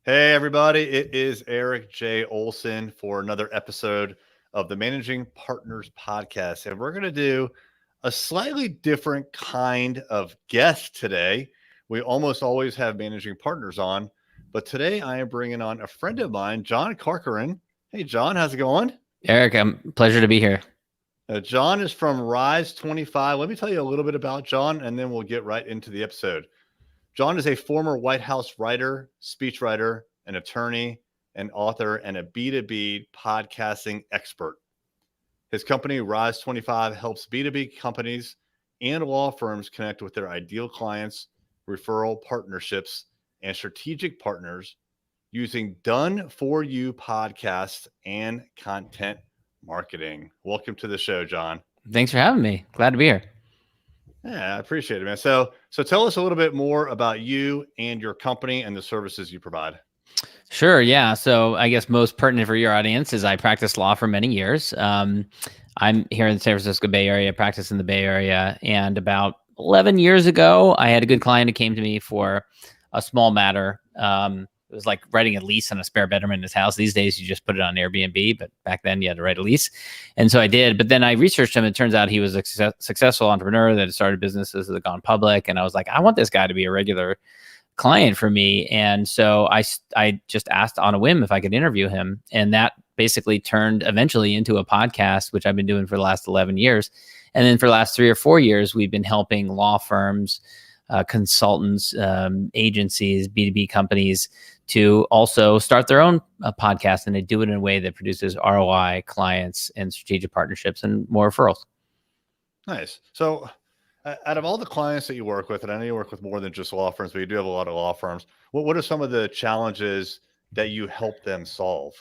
Hey, everybody. It is Eric J. Olson for another episode of the Managing Partners podcast. And we're going to do a slightly different kind of guest today. We almost always have managing partners on, but today I am bringing on a friend of mine, John Corcoran. Hey, John, how's it going? Eric, pleasure to be here. John is from Rise 25. Let me tell you a little bit about John, and then we'll get right into the episode. John is a former White House writer, speechwriter, an attorney, an author, and a B2B podcasting expert. His company, Rise 25, helps B2B companies and law firms connect with their ideal clients, referral partnerships, and strategic partners using done for you podcasts and content marketing. Welcome to the show, John. Thanks for having me. Glad to be here. Yeah, I appreciate it, man. So tell us a little bit more about you and your company and the services you provide. Sure. Yeah. So I guess most pertinent for your audience is I practiced law for many years. I'm here in the San Francisco Bay Area, practice in the Bay Area. And about 11 years ago, I had a good client who came to me for a small matter. It was like writing a lease on a spare bedroom in his house. These days, you just put it on Airbnb, but back then you had to write a lease. And so I did. But then I researched him. It turns out he was a successful entrepreneur that had started businesses that had gone public. And I was like, I want this guy to be a regular client for me. And so I just asked on a whim if I could interview him. And that basically turned eventually into a podcast, which I've been doing for the last 11 years. And then for the last 3 or 4 years, we've been helping law firms, consultants, agencies, B2B companies to also start their own podcast, and they do it in a way that produces ROI, clients, and strategic partnerships and more referrals. Nice. So, out of all the clients that you work with, and I know you work with more than just law firms, but you do have a lot of law firms. What are some of the challenges that you help them solve?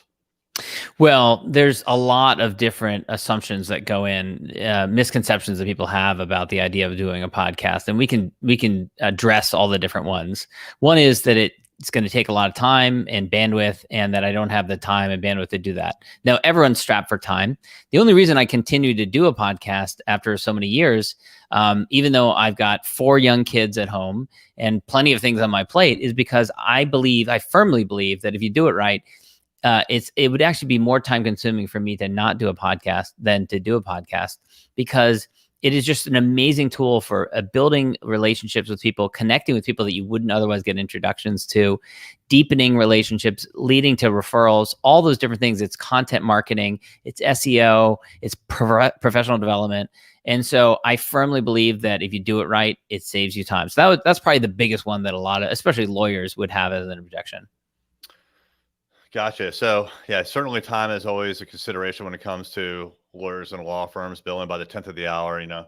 Well, there's a lot of different assumptions that go in, misconceptions that people have about the idea of doing a podcast, and we can address all the different ones. One is that it's going to take a lot of time and bandwidth, and that I don't have the time and bandwidth to do that. Now, everyone's strapped for time. The only reason I continue to do a podcast after so many years, even though I've got 4 young kids at home and plenty of things on my plate, is because I firmly believe that if you do it right, it would actually be more time consuming for me to not do a podcast than to do a podcast, because it is just an amazing tool for building relationships with people, connecting with people that you wouldn't otherwise get introductions to, deepening relationships, leading to referrals, all those different things. It's content marketing, it's SEO, it's professional development. And so I firmly believe that if you do it right, it saves you time. So that's probably the biggest one that a lot of, especially lawyers, would have as an objection. Gotcha. So, yeah, certainly time is always a consideration when it comes to lawyers and law firms billing by the 10th of the hour. They may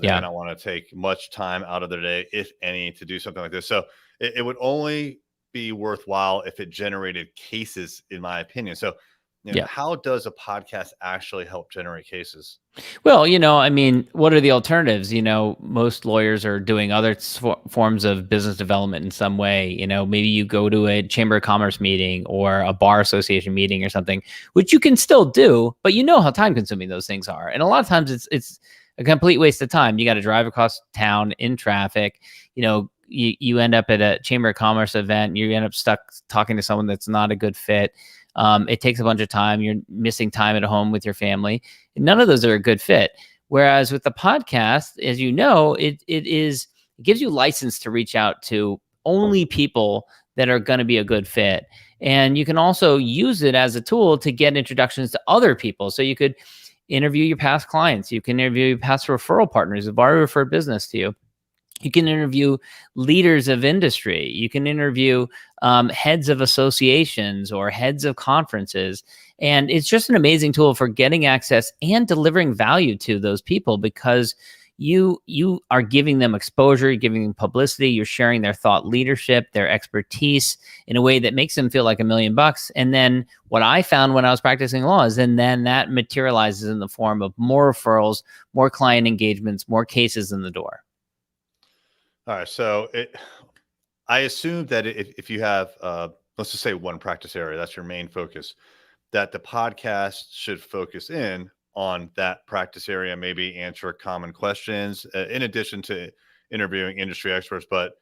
Yeah. not want to take much time out of their day, if any, to do something like this. So, it would only be worthwhile if it generated cases, in my opinion. So, Yeah. how does a podcast actually help generate cases? Well, I mean, what are the alternatives? Most lawyers are doing other forms of business development in some way. Maybe you go to a chamber of commerce meeting or a bar association meeting or something, which you can still do, but you know how time consuming those things are. And a lot of times it's a complete waste of time. You got to drive across town in traffic. You end up at a chamber of commerce event, you end up stuck talking to someone that's not a good fit. It takes a bunch of time. You're missing time at home with your family. None of those are a good fit. Whereas with the podcast, as you know, it gives you license to reach out to only people that are going to be a good fit. And you can also use it as a tool to get introductions to other people. So you could interview your past clients. You can interview your past referral partners who've already referred business to you. You can interview leaders of industry. You can interview heads of associations or heads of conferences. And it's just an amazing tool for getting access and delivering value to those people, because you are giving them exposure, you're giving them publicity, you're sharing their thought leadership, their expertise in a way that makes them feel like $1,000,000. And then what I found when I was practicing law is then that materializes in the form of more referrals, more client engagements, more cases in the door. All right. So, I assume that if you have, let's just say one practice area, that's your main focus, that the podcast should focus in on that practice area, maybe answer common questions, in addition to interviewing industry experts. But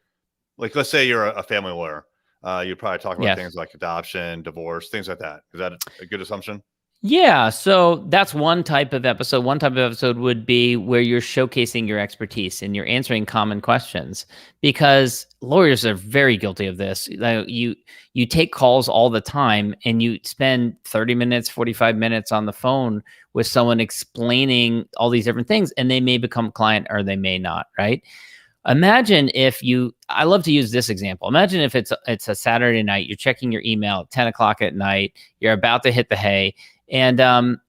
like, let's say you're a family lawyer. You'd probably talk about Yes. things like adoption, divorce, things like that. Is that a good assumption? Yeah, so that's one type of episode. One type of episode would be where you're showcasing your expertise and you're answering common questions, because lawyers are very guilty of this. You take calls all the time and you spend 30 minutes, 45 minutes on the phone with someone explaining all these different things, and they may become a client or they may not, right? Imagine if I love to use this example. Imagine if it's a Saturday night, you're checking your email at 10 o'clock at night, you're about to hit the hay, and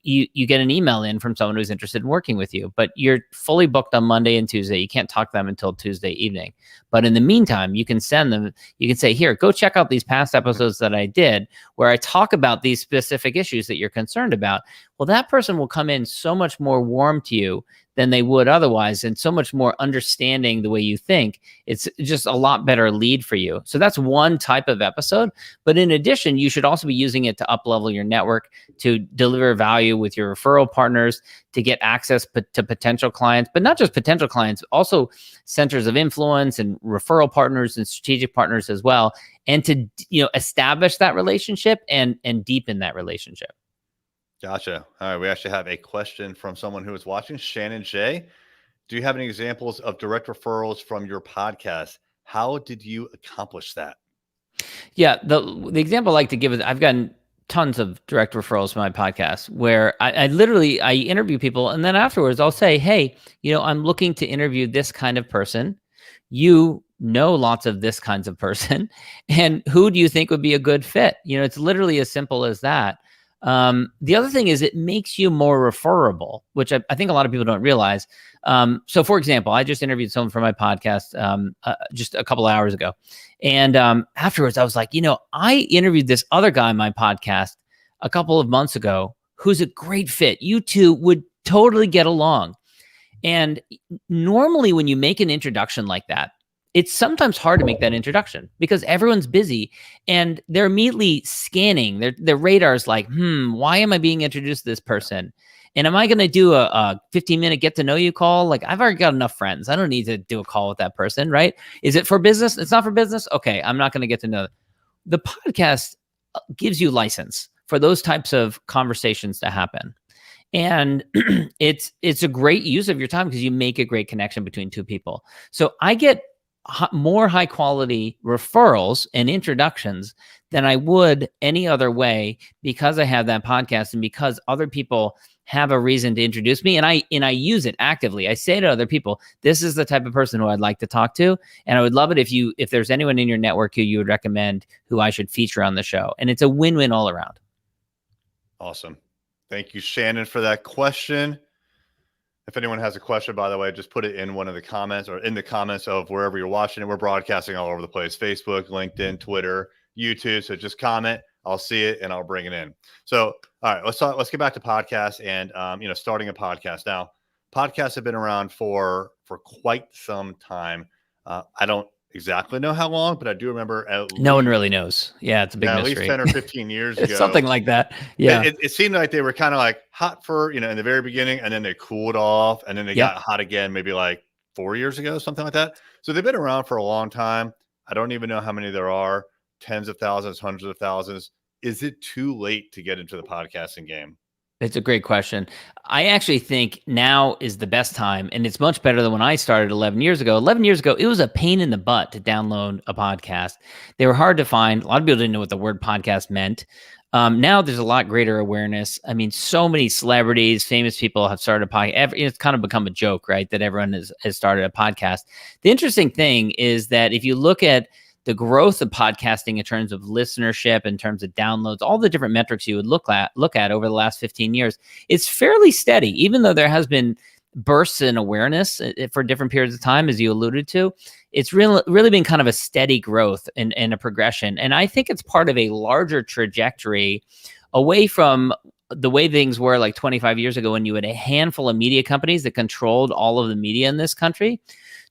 you get an email in from someone who's interested in working with you, but you're fully booked on Monday and Tuesday. You can't talk to them until Tuesday evening. But in the meantime, you can say, here, go check out these past episodes that I did where I talk about these specific issues that you're concerned about. Well, that person will come in so much more warm to you than they would otherwise, and so much more understanding the way you think. It's just a lot better lead for you. So that's one type of episode. But in addition, you should also be using it to up-level your network, to deliver value with your referral partners, to get access to potential clients, but not just potential clients, also centers of influence and referral partners and strategic partners as well, and to establish that relationship and deepen that relationship. Gotcha. All right. We actually have a question from someone who is watching, Shannon J. Do you have any examples of direct referrals from your podcast? How did you accomplish that? Yeah. The example I like to give is I've gotten tons of direct referrals from my podcast where I literally interview people, and then afterwards I'll say, hey, I'm looking to interview this kind of person. You know lots of this kinds of person, and who do you think would be a good fit? It's literally as simple as that. The other thing is it makes you more referable, which I think a lot of people don't realize. So for example, I just interviewed someone for my podcast just a couple of hours ago. And afterwards I was like, I interviewed this other guy on my podcast a couple of months ago who's a great fit. You two would totally get along. And normally when you make an introduction like that, it's sometimes hard to make that introduction because everyone's busy and they're immediately scanning. Their radar's like, why am I being introduced to this person? And am I going to do a 15-minute get to know you call? Like, I've already got enough friends. I don't need to do a call with that person, right? Is it for business? It's not for business. Okay, I'm not going to get to know. The podcast gives you license for those types of conversations to happen. And it's a great use of your time because you make a great connection between two people. So I get more high quality referrals and introductions than I would any other way because I have that podcast and because other people have a reason to introduce me, and I use it actively. I say to other people, this is the type of person who I'd like to talk to, and I would love it if there's anyone in your network who you would recommend who I should feature on the show. And it's a win-win all around. Awesome. Thank you, Shannon, for that question. If anyone has a question, by the way, just put it in one of the comments or in the comments of wherever you're watching it. We're broadcasting all over the place: Facebook, LinkedIn, Twitter, YouTube. So just comment. I'll see it and I'll bring it in. So, all right, let's get back to podcasts and, starting a podcast. Now, podcasts have been around for quite some time. I don't exactly know how long, but I do remember no one really knows. Yeah, it's a big mystery. At least 10 or 15 years ago. Something like that. Yeah. It seemed like they were kind of like hot for, in the very beginning, and then they cooled off, and then they got hot again, maybe like 4 years ago, something like that. So they've been around for a long time. I don't even know how many there are, tens of thousands, hundreds of thousands. Is it too late to get into the podcasting game? It's a great question. I actually think now is the best time, and it's much better than when I started 11 years ago. 11 years ago, it was a pain in the butt to download a podcast. They were hard to find. A lot of people didn't know what the word podcast meant. Now there's a lot greater awareness. I mean, so many celebrities, famous people have started a podcast. It's kind of become a joke, right, that everyone has started a podcast. The interesting thing is that if you look at the growth of podcasting in terms of listenership, in terms of downloads, all the different metrics you would look at over the last 15 years, it's fairly steady, even though there has been bursts in awareness for different periods of time, as you alluded to. It's really been kind of a steady growth and a progression. And I think it's part of a larger trajectory away from the way things were like 25 years ago when you had a handful of media companies that controlled all of the media in this country,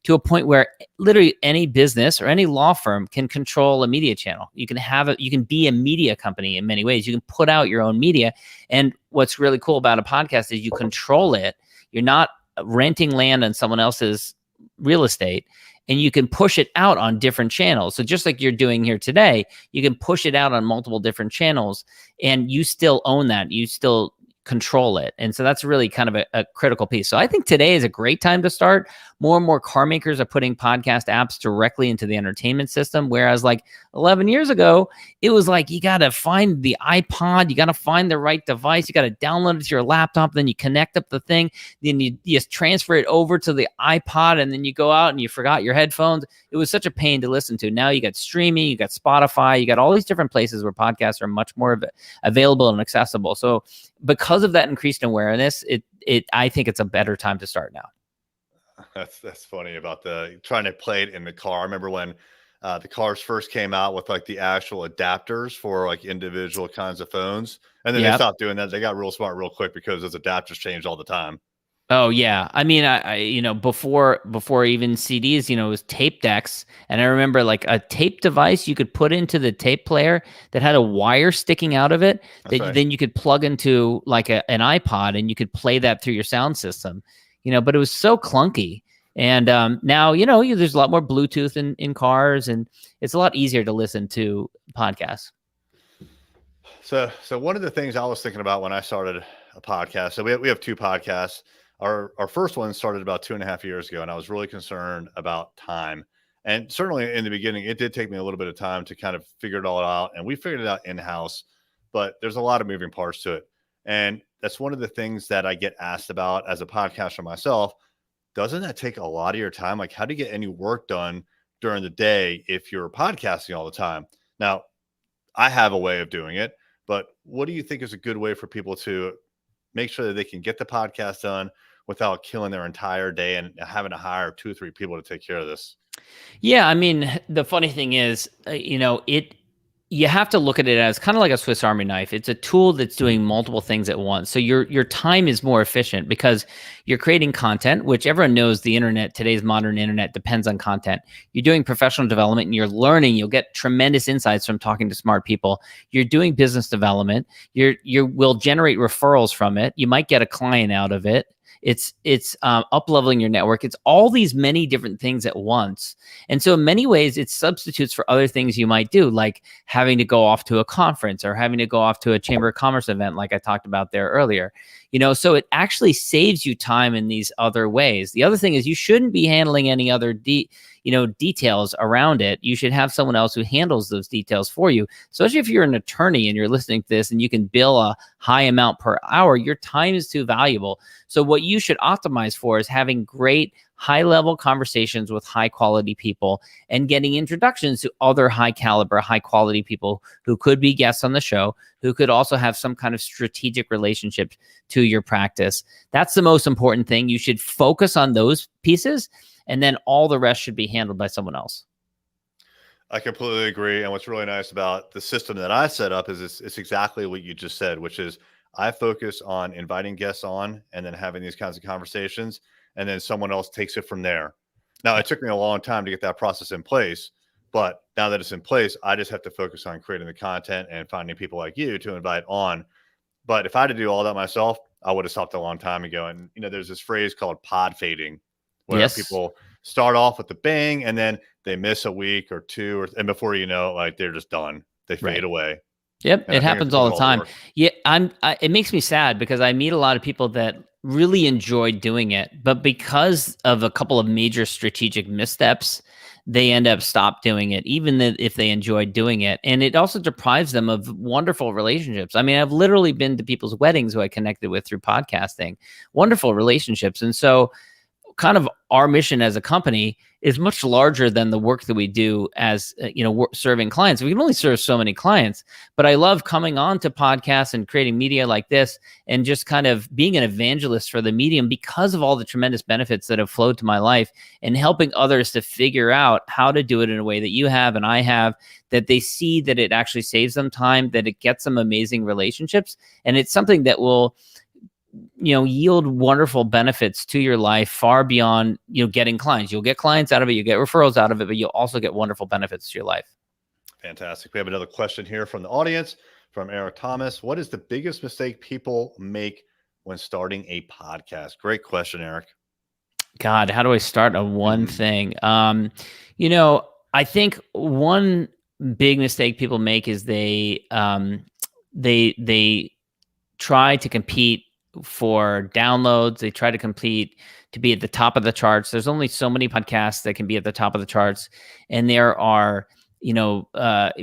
to a point where literally any business or any law firm can control a media channel. You can be a media company in many ways. You can put out your own media. And what's really cool about a podcast is you control it. You're not renting land on someone else's real estate. and you can push it out on different channels. So just like you're doing here today, you can push it out on multiple different channels, and you still own that. You still control it. And so that's really kind of a critical piece. So I think today is a great time to start. More and more car makers are putting podcast apps directly into the entertainment system. Whereas like 11 years ago, it was like, you got to find the iPod, you got to find the right device, you got to download it to your laptop, then you connect up the thing, then you just transfer it over to the iPod, and then you go out and you forgot your headphones. It was such a pain to listen to. Now you got streaming, you got Spotify, you got all these different places where podcasts are much more available and accessible. So because of that increased awareness, I think it's a better time to start now. That's funny about the trying to play it in the car. I remember when the cars first came out with like the actual adapters for like individual kinds of phones, and then they stopped doing that. They got real smart real quick because those adapters changed all the time. Oh yeah, I mean, I before even CDs, it was tape decks, and I remember like a tape device you could put into the tape player that had a wire sticking out of it that then you could plug into like an iPod, and you could play that through your sound system. But it was so clunky. And now there's a lot more Bluetooth in cars, and it's a lot easier to listen to podcasts. So one of the things I was thinking about when I started a podcast, so we have two podcasts. Our first one started about 2.5 years ago, and I was really concerned about time. And certainly in the beginning, it did take me a little bit of time to kind of figure it all out. And we figured it out in-house, but there's a lot of moving parts to it. And that's one of the things that I get asked about as a podcaster myself. Doesn't that take a lot of your time? Like, how do you get any work done during the day if you're podcasting all the time? Now, I have a way of doing it, but what do you think is a good way for people to make sure that they can get the podcast done without killing their entire day and having to hire 2 or 3 people to take care of this? Yeah, I mean, the funny thing is, you have to look at it as kind of like a Swiss Army knife. It's a tool that's doing multiple things at once. So your time is more efficient because you're creating content, which everyone knows the internet, today's modern internet, depends on content. You're doing professional development and you're learning. You'll get tremendous insights from talking to smart people. You're doing business development. You will generate referrals from it. You might get a client out of it. It's up-leveling your network. It's all these many different things at once. And so in many ways, it substitutes for other things you might do, like having to go off to a conference or having to go off to a Chamber of Commerce event like I talked about there earlier. So it actually saves you time in these other ways. The other thing is you shouldn't be handling any other details around it. You should have someone else who handles those details for you. Especially if you're an attorney and you're listening to this and you can bill a high amount per hour, your time is too valuable. So what you should optimize for is having great high-level conversations with high-quality people and getting introductions to other high-caliber, high-quality people who could be guests on the show, who could also have some kind of strategic relationship to your practice. That's the most important thing. You should focus on those pieces, and then all the rest should be handled by someone else. I completely agree. And what's really nice about the system that I set up is it's exactly what you just said, which is I focus on inviting guests on and then having these kinds of conversations, and then someone else takes it from there. Now, it took me a long time to get that process in place, but now that it's in place, I just have to focus on creating the content and finding people like you to invite on. But if I had to do all that myself, I would have stopped a long time ago. And, there's this phrase called pod fading, where people start off with the bang and then they miss a week or two, and before you know it, like they're just done. They fade away. Yep, it happens all the time. Yeah, it makes me sad because I meet a lot of people that really enjoy doing it, but because of a couple of major strategic missteps, they end up stop doing it, even if they enjoyed doing it. And it also deprives them of wonderful relationships. I mean, I've literally been to people's weddings who I connected with through podcasting, wonderful relationships. And so kind of our mission as a company is much larger than the work that we do as, serving clients. We can only serve so many clients, but I love coming on to podcasts and creating media like this and just kind of being an evangelist for the medium because of all the tremendous benefits that have flowed to my life and helping others to figure out how to do it in a way that you have and I have, that they see that it actually saves them time, that it gets them amazing relationships. And it's something that will yield wonderful benefits to your life far beyond, getting clients. You'll get clients out of it, you get referrals out of it, but you'll also get wonderful benefits to your life. Fantastic. We have another question here from the audience from Eric Thomas. What is the biggest mistake people make when starting a podcast? Great question, Eric. God, how do I start on one thing? I think one big mistake people make is they try to compete for downloads. They try to compete to be at the top of the charts. There's only so many podcasts that can be at the top of the charts, and there are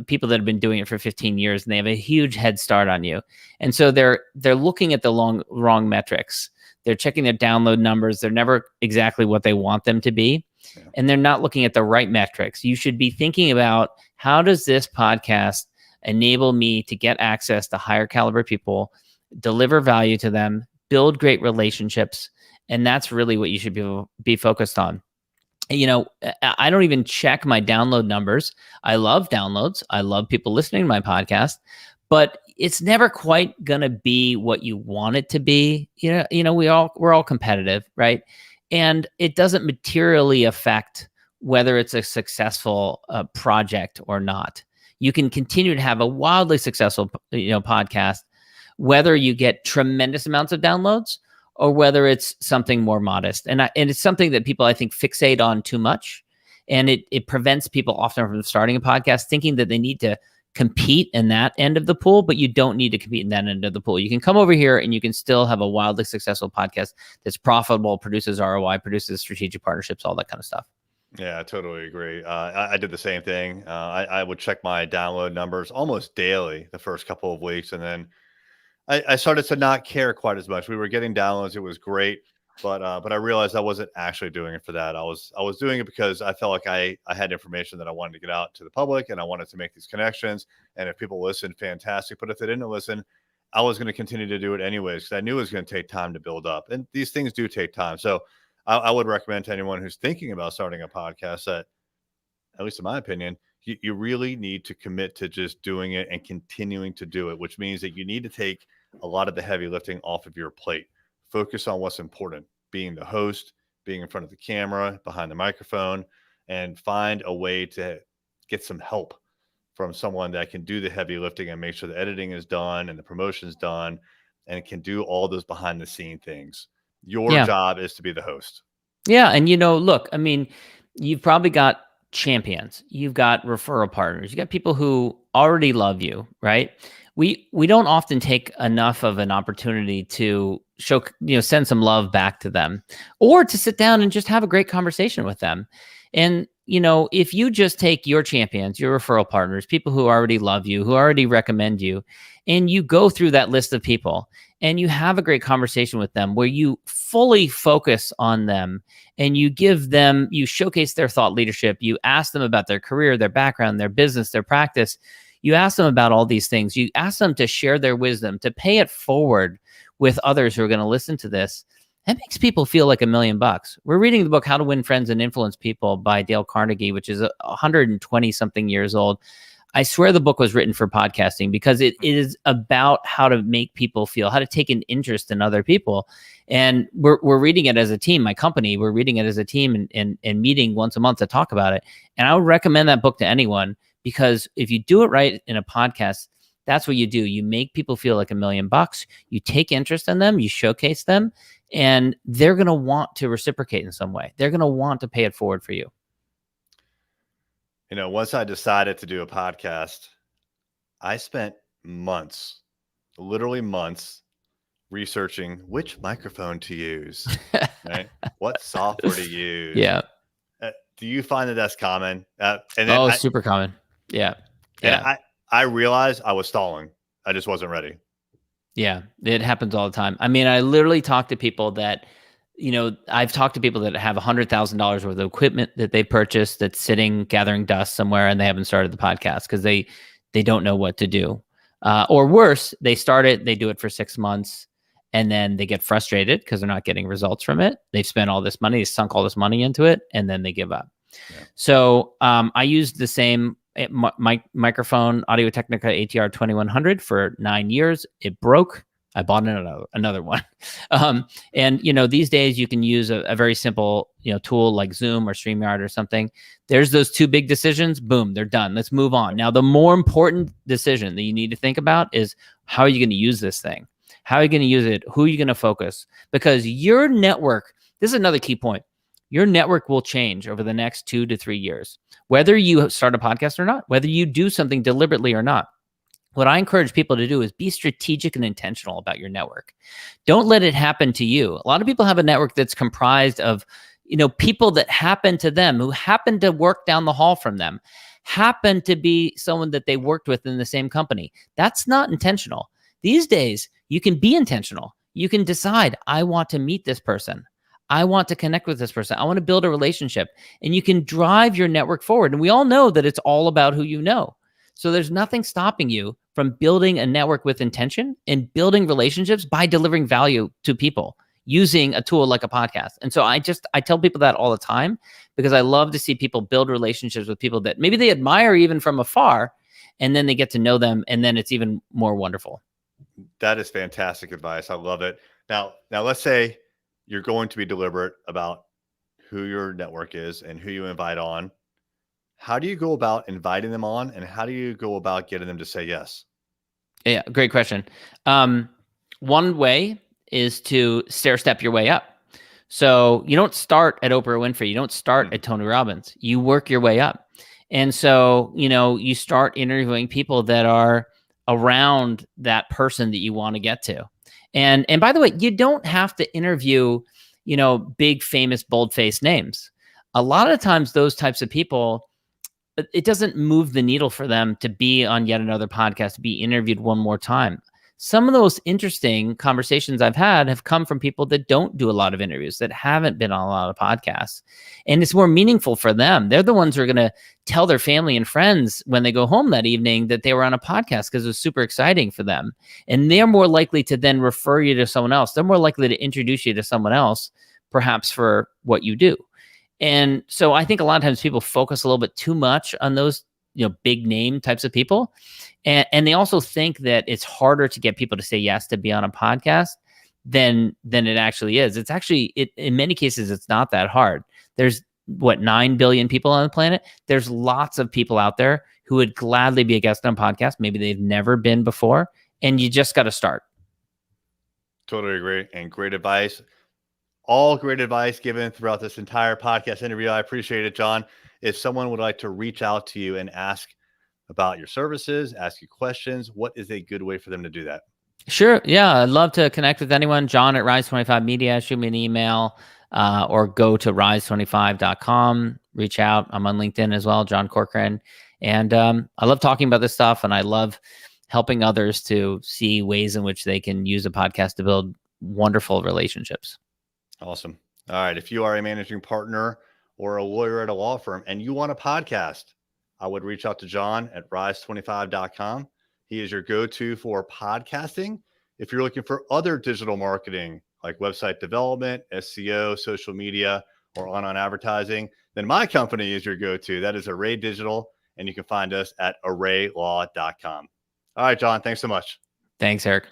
people that have been doing it for 15 years, and they have a huge head start on you. And so they're looking at the wrong metrics. They're checking their download numbers. They're never exactly what they want them to be. Yeah. And they're not looking at the right metrics. You should be thinking about, how does this podcast enable me to get access to higher caliber people, deliver value to them, build great relationships? And that's really what you should be focused on. I don't even check my download numbers. I love downloads. I love people listening to my podcast, but it's never quite going to be what you want it to be. We're all competitive, right? And it doesn't materially affect whether it's a successful project or not. You can continue to have a wildly successful, podcast, whether you get tremendous amounts of downloads or whether it's something more modest. And it's something that people, I think, fixate on too much. And it prevents people often from starting a podcast, thinking that they need to compete in that end of the pool, but you don't need to compete in that end of the pool. You can come over here and you can still have a wildly successful podcast that's profitable, produces ROI, produces strategic partnerships, all that kind of stuff. Yeah, I totally agree. I did the same thing. I would check my download numbers almost daily the first couple of weeks, and then I started to not care quite as much. We were getting downloads; it was great, but I realized I wasn't actually doing it for that. I was doing it because I felt like I had information that I wanted to get out to the public, and I wanted to make these connections. And if people listened, fantastic. But if they didn't listen, I was going to continue to do it anyways, because I knew it was going to take time to build up, and these things do take time. So I would recommend to anyone who's thinking about starting a podcast that, at least in my opinion, you really need to commit to just doing it and continuing to do it, which means that you need to take a lot of the heavy lifting off of your plate. Focus on what's important, being the host, being in front of the camera, behind the microphone, and find a way to get some help from someone that can do the heavy lifting and make sure the editing is done and the promotion's done and can do all those behind the scene things. Your job is to be the host. Yeah. And, look, I mean, you've probably got champions. You've got referral partners. You got people who already love you, right? We don't often take enough of an opportunity to show, send some love back to them, or to sit down and just have a great conversation with them. And, if you just take your champions, your referral partners, people who already love you, who already recommend you, and you go through that list of people and you have a great conversation with them where you fully focus on them and you showcase their thought leadership. You ask them about their career, their background, their business, their practice. You ask them about all these things. You ask them to share their wisdom, to pay it forward with others who are going to listen to this. That makes people feel like $1 million. We're reading the book, How to Win Friends and Influence People by Dale Carnegie, which is 120 something years old. I swear the book was written for podcasting because it is about how to make people feel, how to take an interest in other people. And we're reading it as a team. My company, we're reading it as a team and meeting once a month to talk about it. And I would recommend that book to anyone, because if you do it right in a podcast, that's what you do. You make people feel like $1 million. You take interest in them, you showcase them, and they're going to want to reciprocate in some way. They're going to want to pay it forward for you. Once I decided to do a podcast, I spent months, literally months, researching which microphone to use, right? What software to use. Yeah. Do you find that that's common? Super common. Yeah. And I realized I was stalling. I just wasn't ready. Yeah, it happens all the time. I mean, I literally talk to people that, I've talked to people that have $100,000 worth of equipment that they purchased that's sitting gathering dust somewhere, and they haven't started the podcast because they don't know what to do. Or worse, they start it, they do it for 6 months, and then they get frustrated because they're not getting results from it. They've spent all this money, they sunk all this money into it, and then they give up. Yeah. So I used the same microphone, Audio-Technica ATR 2100 for 9 years. It broke. I bought another one. And these days you can use a very simple tool like Zoom or StreamYard or something. There's those two big decisions. Boom, they're done. Let's move on. Now, the more important decision that you need to think about is, how are you going to use this thing? How are you going to use it? Who are you going to focus? Because your network, this is another key point. your network will change over the next 2 to 3 years, whether you start a podcast or not, whether you do something deliberately or not. What I encourage people to do is be strategic and intentional about your network. Don't let it happen to you. A lot of people have a network that's comprised of, people that happen to them, who happen to work down the hall from them, happen to be someone that they worked with in the same company. That's not intentional. These days, you can be intentional. You can decide, I want to meet this person. I want to connect with this person. I want to build a relationship. And you can drive your network forward. And we all know that it's all about who you know. So there's nothing stopping you from building a network with intention and building relationships by delivering value to people using a tool like a podcast. And so I tell people that all the time, because I love to see people build relationships with people that maybe they admire even from afar, and then they get to know them, and then it's even more wonderful. That is fantastic advice. I love it. Now let's say you're going to be deliberate about who your network is and who you invite on. How do you go about inviting them on, and how do you go about getting them to say yes? Yeah, great question. One way is to stair step your way up. So you don't start at Oprah Winfrey. You don't start at Tony Robbins. You work your way up. And so, you start interviewing people that are around that person that you want to get to. And by the way, you don't have to interview, big, famous, bold-faced names. A lot of times those types of people, it doesn't move the needle for them to be on yet another podcast, to be interviewed one more time. Some of those interesting conversations I've had have come from people that don't do a lot of interviews, that haven't been on a lot of podcasts. And it's more meaningful for them. They're the ones who are going to tell their family and friends when they go home that evening that they were on a podcast, because it was super exciting for them. And they're more likely to then refer you to someone else. They're more likely to introduce you to someone else, perhaps for what you do. And so I think a lot of times people focus a little bit too much on those, big name types of people. And they also think that it's harder to get people to say yes to be on a podcast than it actually is. It's actually, in many cases, it's not that hard. There's 9 billion people on the planet. There's lots of people out there who would gladly be a guest on a podcast. Maybe they've never been before, and you just got to start. Totally agree. And great advice. All great advice given throughout this entire podcast interview. I appreciate it, John. If someone would like to reach out to you and ask about your services, ask you questions, what is a good way for them to do that? Sure. Yeah. I'd love to connect with anyone. John at Rise25 Media. Shoot me an email or go to rise25.com. Reach out. I'm on LinkedIn as well, John Corcoran. And I love talking about this stuff, and I love helping others to see ways in which they can use a podcast to build wonderful relationships. Awesome. All right. If you are a managing partner or a lawyer at a law firm and you want a podcast, I would reach out to John at rise25.com. He is your go-to for podcasting. If you're looking for other digital marketing like website development, SEO, social media, or online advertising, then my company is your go-to. That is Array Digital, and you can find us at arraylaw.com. All right, John, thanks so much. Thanks, Eric.